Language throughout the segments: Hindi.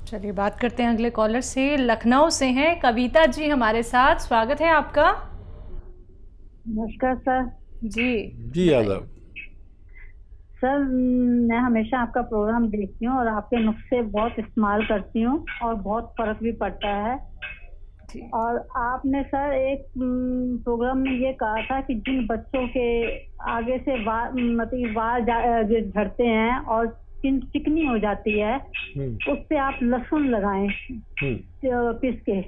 चलिए बात करते हैं अगले कॉलर से। लखनऊ से हैं कविता जी हमारे साथ, स्वागत है आपका। नमस्कार सर। जी जी आदाब। सर मैं हमेशा आपका प्रोग्राम देखती हूँ और आपके नुस्खे बहुत इस्तेमाल करती हूँ और बहुत फर्क भी पड़ता है। और आपने सर एक प्रोग्राम में ये कहा था कि जिन बच्चों के आगे से बाल झड़ते हैं और स्किन चिकनी हो जाती है उस पे आप लहसुन लगाएं पीस के।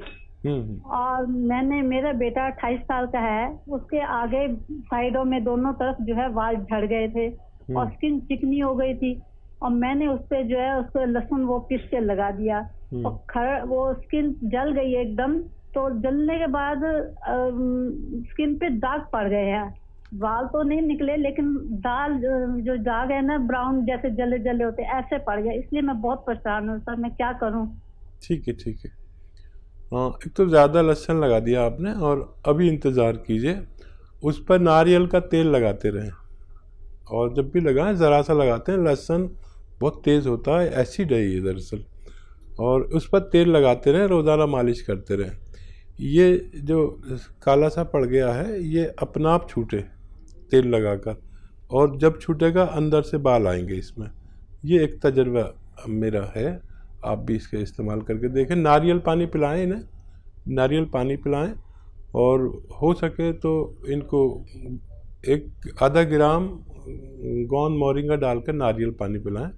और मेरा बेटा 28 साल का है, उसके आगे साइडों में दोनों तरफ जो है बाल झड़ गए थे और स्किन चिकनी हो गई थी और मैंने उस पे जो है उसको लहसुन वो पीस के लगा दिया और वो स्किन जल गई एकदम। तो जलने के बाद स्किन पे दाग पड़ गए हैं, बाल तो नहीं निकले लेकिन दाल जो दाग है ना ब्राउन जैसे जले जले होते ऐसे पड़ गए, इसलिए मैं बहुत परेशान हूँ सर, मैं क्या करूँ? ठीक है हाँ, एक तो ज़्यादा लहसुन लगा दिया आपने और अभी इंतज़ार कीजिए, उस पर नारियल का तेल लगाते रहें और जब भी लगाएं ज़रा सा लगाते हैं। लहसुन बहुत तेज़ होता है, एसिड है ये दरअसल, और उस पर तेल लगाते रहें, रोज़ाना मालिश करते रहें। ये जो काला सा पड़ गया है ये अपना आप छूटे तेल लगाकर, और जब छूटेगा अंदर से बाल आएंगे इसमें। ये एक तजर्बा मेरा है, आप भी इसका इस्तेमाल करके देखें। नारियल पानी पिलाएं इन्हें, नारियल पानी पिलाएं और हो सके तो इनको एक आधा ग्राम गोंद मोरिंगा डालकर नारियल पानी पिलाएं,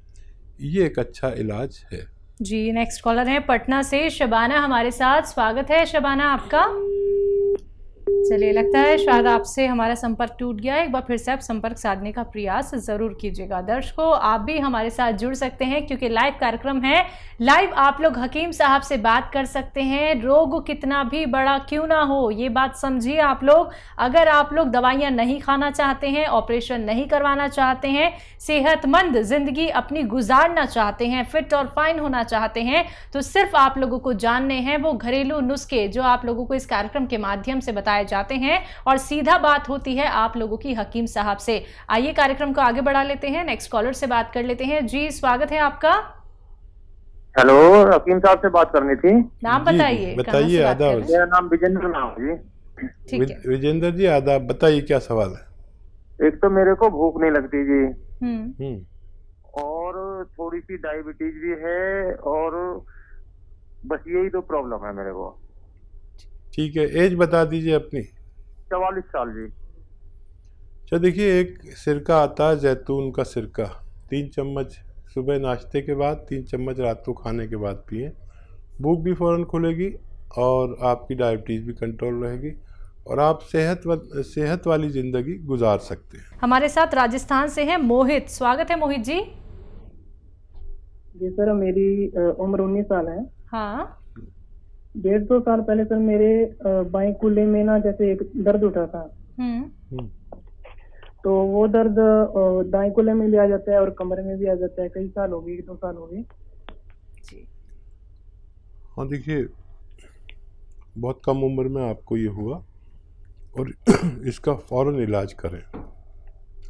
ये एक अच्छा इलाज है। जी नेक्स्ट कॉलर है पटना से शबाना हमारे साथ, स्वागत है शबाना आपका। चलिए लगता है शायद आपसे हमारा संपर्क टूट गया है, एक बार फिर से आप संपर्क साधने का प्रयास जरूर कीजिएगा। दर्शकों आप भी हमारे साथ जुड़ सकते हैं क्योंकि लाइव कार्यक्रम है, लाइव आप लोग हकीम साहब से बात कर सकते हैं। रोग कितना भी बड़ा क्यों ना हो ये बात समझिए आप लोग। अगर आप लोग दवाइयां नहीं खाना चाहते हैं, ऑपरेशन नहीं करवाना चाहते हैं, सेहतमंद जिंदगी अपनी गुजारना चाहते हैं, फिट और फाइन होना चाहते हैं, तो सिर्फ आप लोगों को जानने हैं वो घरेलू नुस्खे जो आप लोगों को इस कार्यक्रम के माध्यम से बताए जाते हैं और सीधा बात होती है आप लोगों की हकीम साहब से। आइए कार्यक्रम को आगे बढ़ा लेते हैं, नेक्स्ट कॉलर से बात कर लेते हैं। जी स्वागत है आपका। हेलो, हकीम साहब से बात करनी थी। नाम बताइए। बताइए। आदाब। मेरा नाम विजेंद्र नाम जी। ठीक है विजेंद्र जी आदाब, बताइए क्या सवाल है। एक तो मेरे को भूख नहीं लगती जी, और थोड़ी सी डायबिटीज भी है, और बस यही तो प्रॉब्लम है मेरे को। ठीक है, एज बता दीजिए अपनी। 44 साल जी। अच्छा देखिए, एक सिरका आता है जैतून का सिरका, 3 चम्मच सुबह नाश्ते के बाद, 3 चम्मच रात को खाने के बाद पिए। भूख भी फ़ौरन खुलेगी और आपकी डायबिटीज़ भी कंट्रोल रहेगी और आप सेहत वाली ज़िंदगी गुजार सकते हैं। हमारे साथ राजस्थान से हैं मोहित, स्वागत है मोहित जी। जी सर, मेरी उम्र 19 साल है। हाँ 1.5-2 साल पहले सर मेरे बाएं कूल्हे में ना जैसे एक दर्द उठा था। तो वो दर्द दाएं कूल्हे में भी आ जाता है और कमर में भी आ जाता है। कई साल हो गए, 2 साल हो गए। हाँ देखिए, बहुत कम उम्र में आपको ये हुआ और इसका फ़ौरन इलाज करें।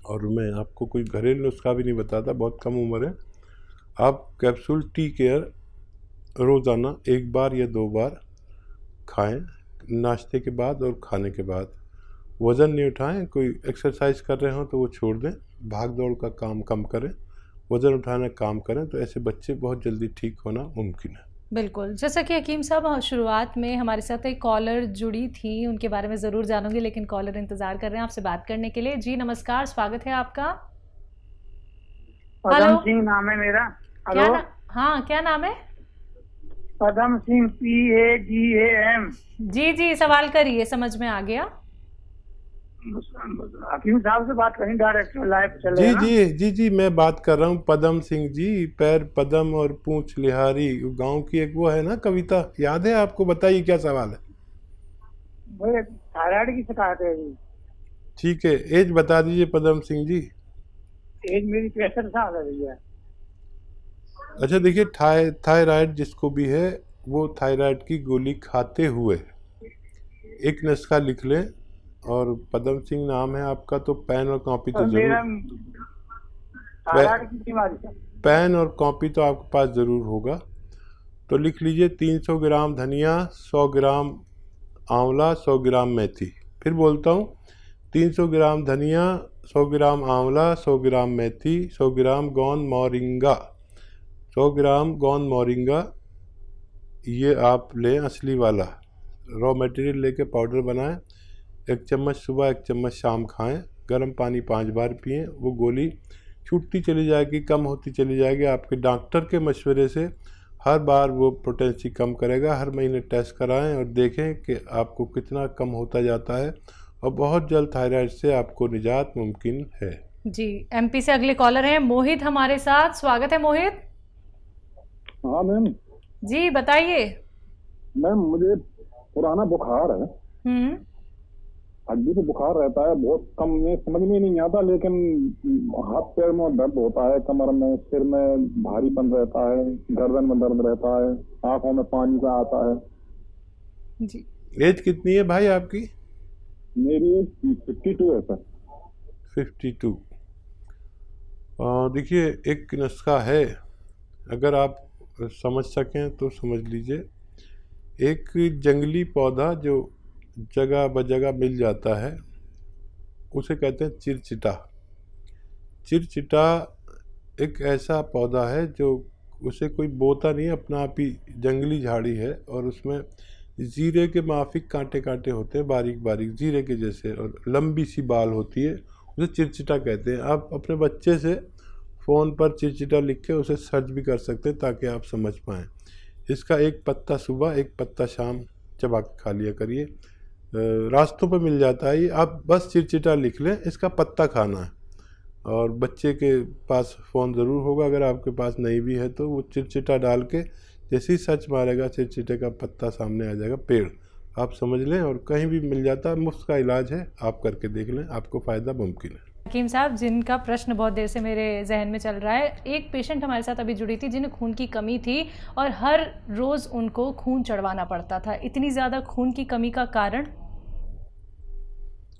और मैं आपको कोई घरेलू नुस्खा भी नहीं बताता, बहुत कम उम्र है। आप कैप्सूल टी केयर रोज़ाना 1 बार या 2 बार खाएं, नाश्ते के बाद और खाने के बाद। वज़न नहीं उठाएं, कोई एक्सरसाइज कर रहे हो तो वो छोड़ दें, भाग दौड़ का काम कम करें, वज़न उठाने का काम करें, तो ऐसे बच्चे बहुत जल्दी ठीक होना मुमकिन है। बिल्कुल, जैसा कि हकीम साहब शुरुआत में हमारे साथ एक कॉलर जुड़ी थी, उनके बारे में ज़रूर जानूंगी, लेकिन कॉलर इंतज़ार कर रहे हैं आपसे बात करने के लिए। जी नमस्कार, स्वागत है आपका। पदम सिंह नाम है मेरा। हेलो, हाँ क्या नाम है? पदम सिंह, PAGAM। जी सवाल करिए, समझ में आ गया। हकीम साहब से बात करें, डायरेक्ट लाइव चल रहा है। जी मैं बात कर रहा हूँ पदम सिंह जी। पैर पदम और पूंछ लिहारी, गांव की एक वो है ना कविता, याद है आपको? बताइए क्या सवाल है। मुझे थायराइड की शिकायत है जी। ठीक है, एज बता दीजिए पदम सिंह जी। एज मेरी 63 साल है भैया। अच्छा देखिए, थायराइड जिसको भी है वो थायराइड की गोली खाते हुए एक नुस्खा लिख लें, और पदम सिंह नाम है आपका तो पेन और कॉपी तो जरूर, पेन और कॉपी तो आपके पास ज़रूर होगा। तो लिख लीजिए 300 ग्राम धनिया, 100 ग्राम आंवला, 100 ग्राम मेथी। फिर बोलता हूँ 300 ग्राम धनिया, 100 ग्राम आंवला, 100 ग्राम मेथी, 100 ग्राम गोंद मोरिंगा, 100 ग्राम गोंद मोरिंगा। ये आप लें असली वाला, रॉ मटेरियल लेके पाउडर बनाएं। 1 चम्मच सुबह, 1 चम्मच शाम खाएं। गर्म पानी 5 बार पिएं। वो गोली छूटती चली जाएगी, कम होती चली जाएगी। आपके डॉक्टर के मशवरे से हर बार वो पोटेंसी कम करेगा। हर महीने टेस्ट कराएं और देखें कि आपको कितना कम होता जाता है, और बहुत जल्द थायराइड से आपको निजात मुमकिन है। जी, एमपी से अगले कॉलर हैं मोहित हमारे साथ। स्वागत है मोहित। हाँ मैम जी बताइए। मैम, मुझे पुराना बुखार है, हड्डी पे बुखार रहता है, बहुत कम में समझ में नहीं आता, लेकिन हाथ पैर में दर्द होता है, कमर में, सिर में भारीपन रहता है, गर्दन में दर्द रहता है, आंखों में पानी सा आता है। जी, एज कितनी है भाई आपकी? मेरी 52 है सर। 52। देखिए, एक नुस्खा है, अगर आप समझ सकें तो समझ लीजिए। एक जंगली पौधा जो जगह बजगह मिल जाता है, उसे कहते हैं चिरचिटा। चिरचिटा एक ऐसा पौधा है जो उसे कोई बोता नहीं, अपना आप ही जंगली झाड़ी है, और उसमें जीरे के माफिक कांटे कांटे होते हैं, बारीक बारीक जीरे के जैसे, और लंबी सी बाल होती है, उसे चिरचिटा कहते हैं। आप अपने बच्चे से फ़ोन पर चिरचिटा लिख के उसे सर्च भी कर सकते हैं ताकि आप समझ पाएँ। इसका एक पत्ता सुबह, एक पत्ता शाम चबा के खा लिया करिए। रास्तों पर मिल जाता है ये, आप बस चिरचिटा लिख लें, इसका पत्ता खाना है। और बच्चे के पास फ़ोन ज़रूर होगा, अगर आपके पास नहीं भी है तो वो चिरचिटा डाल के जैसे ही सर्च मारेगा, चिरचिटे का पत्ता सामने आ जाएगा, पेड़, आप समझ लें। और कहीं भी मिल जाता है, मुफ्त का इलाज है, आप करके देख लें, आपको फ़ायदा मुमकिन है। हकीम साहब, जिनका प्रश्न बहुत देर से मेरे जहन में चल रहा है, एक पेशेंट हमारे साथ अभी जुड़ी थी जिन्हें खून की कमी थी और हर रोज़ उनको खून चढ़वाना पड़ता था। इतनी ज़्यादा खून की कमी का कारण?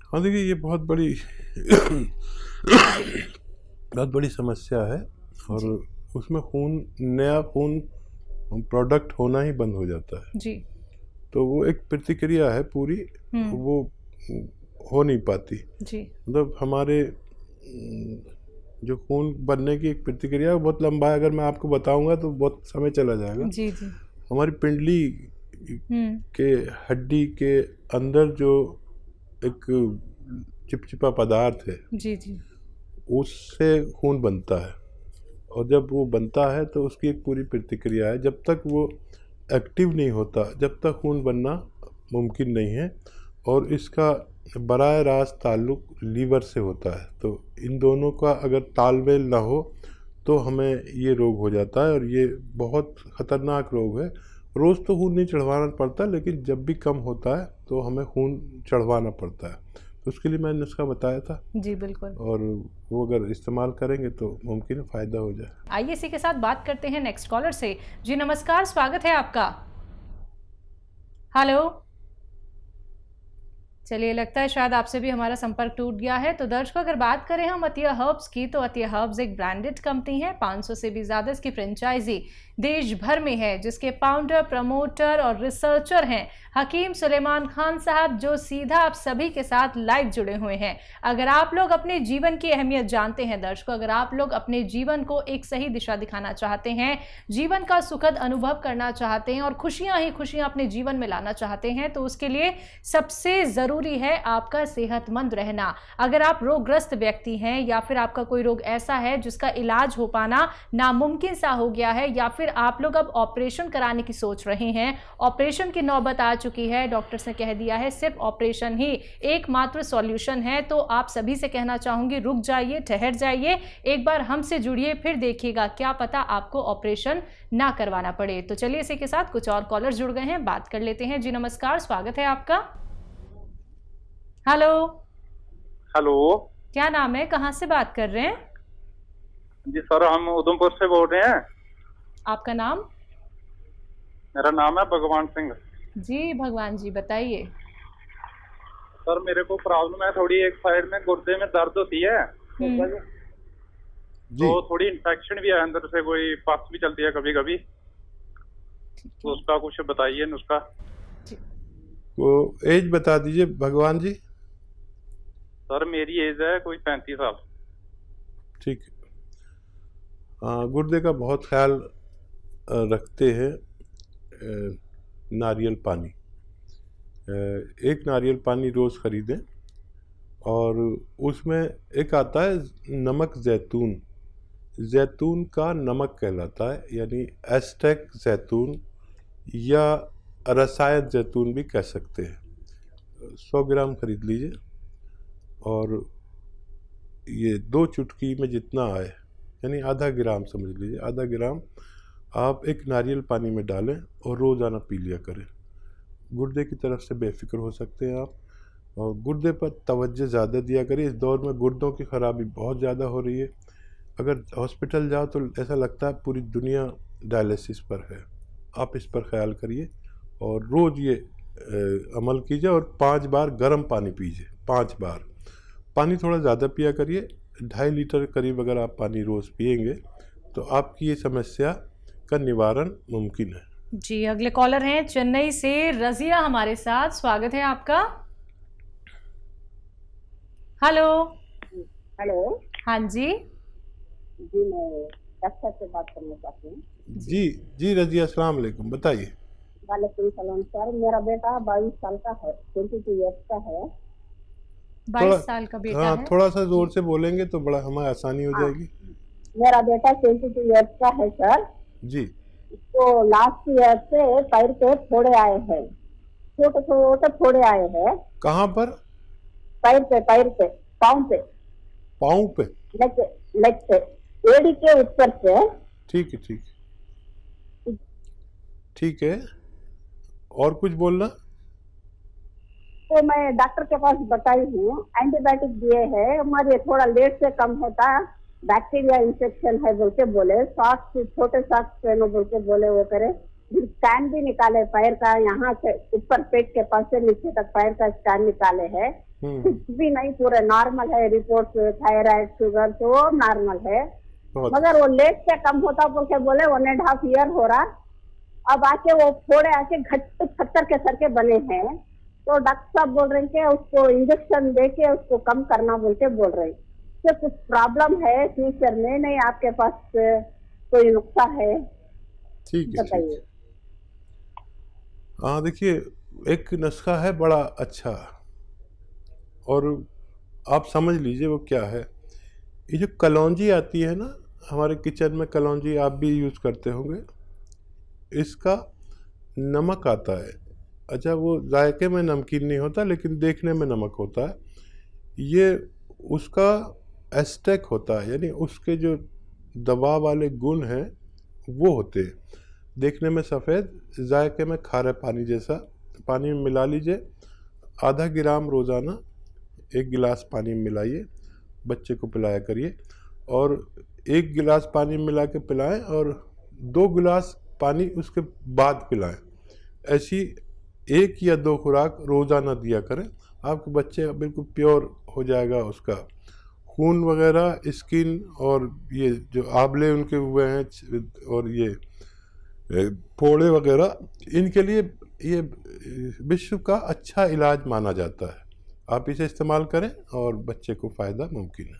हाँ देखिए, ये बहुत बड़ी समस्या है, और उसमें खून, नया खून प्रोडक्ट होना ही बंद हो जाता है जी। तो वो एक प्रतिक्रिया है पूरी, वो हो नहीं पाती जी। मतलब हमारे जो खून बनने की एक प्रतिक्रिया बहुत लंबा है, अगर मैं आपको बताऊंगा तो बहुत समय चला जाएगा। जी जी। हमारी पिंडली के हड्डी के अंदर जो एक चिपचिपा पदार्थ है, जी जी, उससे खून बनता है, और जब वो बनता है तो उसकी एक पूरी प्रतिक्रिया है। जब तक वो एक्टिव नहीं होता, जब तक खून बनना मुमकिन नहीं है, और इसका बराह रास्त ताल्लुक लीवर से होता है। तो इन दोनों का अगर तालमेल ना हो तो हमें ये रोग हो जाता है, और ये बहुत ख़तरनाक रोग है। रोज़ तो खून नहीं चढ़वाना पड़ता, लेकिन जब भी कम होता है तो हमें खून चढ़वाना पड़ता है। तो उसके लिए मैंने नुस्खा बताया था। जी बिल्कुल, और वो अगर इस्तेमाल करेंगे तो मुमकिन है फ़ायदा हो जाए। आइए इसी के साथ बात करते हैं नेक्स्ट कॉलर से। जी नमस्कार, स्वागत है आपका। हेलो, चलिए लगता है शायद आपसे भी हमारा संपर्क टूट गया है। तो दर्शकों, अगर बात करें हम अतिया हर्ब्स की, तो अतिया हर्ब्स एक ब्रांडेड कंपनी है। 500 से भी ज़्यादा इसकी फ्रेंचाइजी देश भर में है, जिसके फाउंडर, प्रमोटर और रिसर्चर हैं हकीम सुलेमान खान साहब, जो सीधा आप सभी के साथ लाइव जुड़े हुए हैं। अगर आप लोग अपने जीवन की अहमियत जानते हैं दर्शकों, अगर आप लोग अपने जीवन को एक सही दिशा दिखाना चाहते हैं, जीवन का सुखद अनुभव करना चाहते हैं और खुशियां ही खुशियां अपने जीवन में लाना चाहते हैं, तो उसके लिए सबसे ज़रूरी है आपका सेहतमंद रहना। अगर आप रोगग्रस्त व्यक्ति हैं, या फिर आपका कोई रोग ऐसा है जिसका इलाज हो पाना नामुमकिन सा हो गया है, या फिर आप लोग अब ऑपरेशन कराने की सोच रहे हैं, ऑपरेशन की नौबत आ चुकी है, डॉक्टर्स ने कह दिया है सिर्फ ऑपरेशन ही एकमात्र सॉल्यूशन है, तो आप सभी से कहना चाहूंगी, रुक जाइए, ठहर जाइए, एक बार हमसे जुड़िए, फिर देखिएगा, क्या पता आपको ऑपरेशन ना करवाना पड़े। तो चलिए इसी के साथ कुछ और कॉलर जुड़ गए हैं, बात कर लेते हैं। जी नमस्कार, स्वागत है आपका। हेलो। हेलो, क्या नाम है, कहाँ से बात कर रहे हैं? जी सर, हम उधमपुर से बोल रहे हैं। आपका नाम? मेरा नाम है भगवान सिंह। जी भगवान जी, बताइए। सर मेरे को प्रॉब्लम है थोड़ी, एक साइड में गुर्दे में दर्द होती है, तो थोड़ी इन्फेक्शन भी है अंदर से, कोई पस भी चलती है कभी कभी। तो उसका कुछ बताइए नुस्खा। वो एज बता दीजिए भगवान जी। सर मेरी एज है कोई 35 साल। ठीक है। गुर्दे का बहुत ख्याल रखते हैं नारियल पानी। एक नारियल पानी रोज़ ख़रीदें और उसमें एक आता है नमक जैतून, जैतून का नमक कहलाता है, यानी एस्टेक जैतून या रसायन जैतून भी कह सकते हैं। 100 ग्राम खरीद लीजिए और ये 2 चुटकी में जितना आए, यानी आधा ग्राम समझ लीजिए, आधा ग्राम आप एक नारियल पानी में डालें और रोज़ाना पी लिया करें। गुर्दे की तरफ से बेफिक्र हो सकते हैं आप, और गुर्दे पर तवज्जो ज़्यादा दिया करिए। इस दौर में गुर्दों की ख़राबी बहुत ज़्यादा हो रही है। अगर हॉस्पिटल जाओ तो ऐसा लगता है पूरी दुनिया डायलिसिस पर है। आप इस पर ख्याल करिए और रोज़ ये अमल कीजिए और 5 बार गर्म पानी पीजिए। 5 बार पानी थोड़ा ज़्यादा पिया करिए, 2.5 लीटर करीब अगर आप पानी रोज़ पिएंगे तो आपकी ये समस्या का निवारण मुमकिन है। जी, अगले कॉलर हैं चेन्नई से रजिया हमारे साथ, स्वागत है आपका। हेलो। हेलो। हाँ जी। जी मैं डॉक्टर से बात करना चाहती हूँ। जी जी रजिया, अस्सलाम वालेकुम, बताइए। वालेकुम सलाम सर। मेरा बेटा 22 साल का है, 22 ईयर्स का है। 22 साल का बेटा हाँ, है। थोड़ा सा जोर से बोलेंगे तो बड़ा हमें आसानी हो जाएगी। मेरा बेटा 22 ईयर्स का है सर। जी। तो लास्ट ईयर से पैर पे फोड़े आए हैं, छोटे छोटे फोड़े आए हैं। कहाँ पर? पैर पे, पाँव पे। पाँव पे? लेग पे, एड़ी के ऊपर से। ठीक है, ठीक है। और कुछ बोलना? तो मैं डॉक्टर के पास बताई हूँ, एंटीबायोटिक दिए हैं, हमारे थोड़ा लेट से कम होता, बैक्टीरिया इंफेक्शन है बोल के बोले, सॉक्स छोटे सॉक्स पहनो बोल के बोले, वो करे। स्कैन भी निकाले पैर का, यहाँ से ऊपर पेट के पास से नीचे तक पैर का स्कैन निकाले है, कुछ भी नहीं, पूरे नॉर्मल है रिपोर्ट, थायराइड शुगर तो नॉर्मल है, मगर वो लेट से कम होता बोल के बोले। 1.5 ईयर हो रहा, अब आके वो फोड़े आके घट पत्थर के सर के बने हैं। तो डॉक्टर साहब बोल रहे हैं कि उसको इंजेक्शन दे के उसको कम करना बोल के बोल रहे हैं। तो कुछ प्रॉब्लम है फ्यूचर में? नहीं आपके पास कोई नुस्खा है? ठीक है, बताइए। हाँ देखिए, एक नुस्खा है बड़ा अच्छा, और आप समझ लीजिए वो क्या है। ये जो कलौंजी आती है ना, हमारे किचन में कलौंजी आप भी यूज़ करते होंगे, इसका नमक आता है। अच्छा, वो जायके में नमकीन नहीं होता लेकिन देखने में नमक होता है। ये उसका एस्टेक होता है, यानी उसके जो दवा वाले गुण हैं वो होते हैं। देखने में सफ़ेद, जायके में खारे पानी जैसा। पानी में मिला लीजिए, आधा ग्राम रोज़ाना 1 गिलास पानी में मिलाइए, बच्चे को पिलाया करिए। और 1 गिलास पानी में मिला के पिलाएं और 2 गिलास पानी उसके बाद पिलाएं। ऐसी 1 या 2 खुराक रोज़ाना दिया करें। आपके बच्चे बिल्कुल प्योर हो जाएगा, उसका खून वगैरह, स्किन और ये जो आबले उनके हुए हैं और ये फोड़े वगैरह, इनके लिए ये विश्व का अच्छा इलाज माना जाता है। आप इसे इस्तेमाल करें और बच्चे को फ़ायदा मुमकिन है।